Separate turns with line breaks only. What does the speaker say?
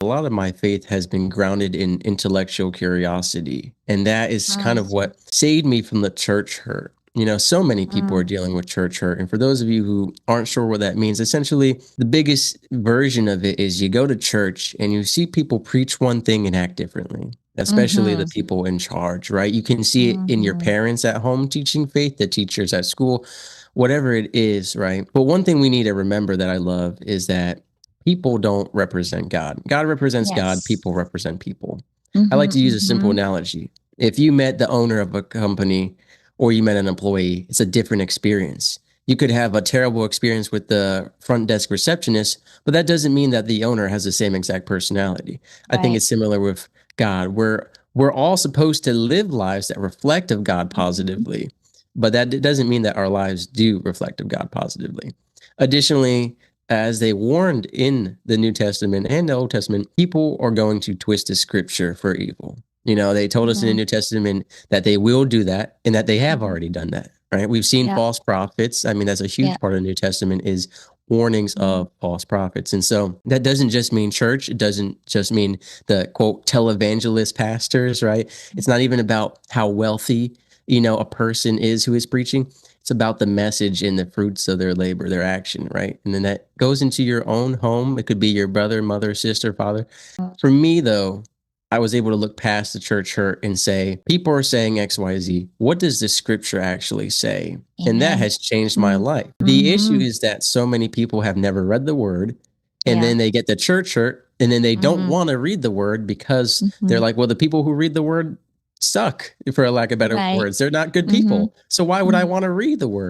A lot of my faith has been grounded in intellectual curiosity, and that is kind of
Mm,
what saved me from the church hurt. So many people are
mm,
dealing with church hurt. And for those of you who aren't sure what that means, essentially, the biggest version of it is you go to church and you see people preach one thing and act differently, especially the
mhm,
people in charge, right? You can see it in your
mhm.
parents at home teaching faith, the teachers at school, whatever it is, right? But one thing we need to remember that I love is that people don't represent God. God represents God,
Yes.
people represent people. I like
Mhm,
to use a simple
mhm.
analogy. If you met the owner of a company or you met an employee, it's a different experience. You could have a terrible experience with the front desk receptionist, but that doesn't mean that the owner has the same exact personality. I think
Right.
it's similar with God. We're all supposed to live lives that reflect of God
Mhm.
positively, but that doesn't mean that our lives do reflect of God positively. Additionally, as they warned in the New Testament and the Old Testament, people are going to twist the scripture for evil. They told us in the
Mhm,
New Testament that they will do that and that they have
mhm.
already done that, right? We've seen
Yep,
false prophets. I mean, that's a huge
yep.
part of the New Testament is warnings
Mhm,
of false prophets. And so that doesn't just mean church. It doesn't just mean the quote televangelist pastors, right? It's not even about how wealthy, a person is who is preaching. It's about the message and the fruits of their labor, their action, right? And then that goes into your own home. It could be your brother, mother, sister, father.
mm.
For me, though, I was able to look past the church hurt and say, people are saying XYZ. What does the scripture actually say? And that
Amen.
has changed my
Mm,
life. The issue
mhm.
is that so many people have never read the word and
Yeah.
then they get the church hurt and then they don't
Mhm,
want to read the word because they're
mhm.
like, well, the people who read the word suck, for a lack of better
Right.
words. They're not good
Mhm,
people. So why would I
mhm.
want to read the word?